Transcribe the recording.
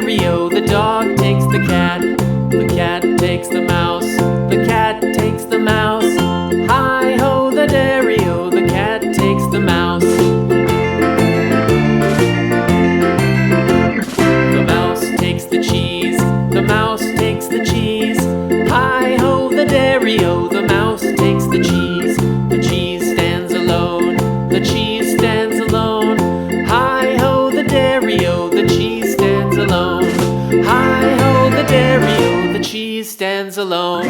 dairy-o, the dog takes the cat. The cat takes the mouse. The cat takes the mouse. Hi-ho, the dairy-o, the cat takes the mouse. The mouse takes the cheese. The mouse takes the cheese. Hi-ho, the dairy-o, the mouse takes the cheese. The cheese stands alone. The cheese stands alone. Hi-ho, the dairy-o, the cheese stands alone. Hi-ho, the dairy-o, the cheese stands alone.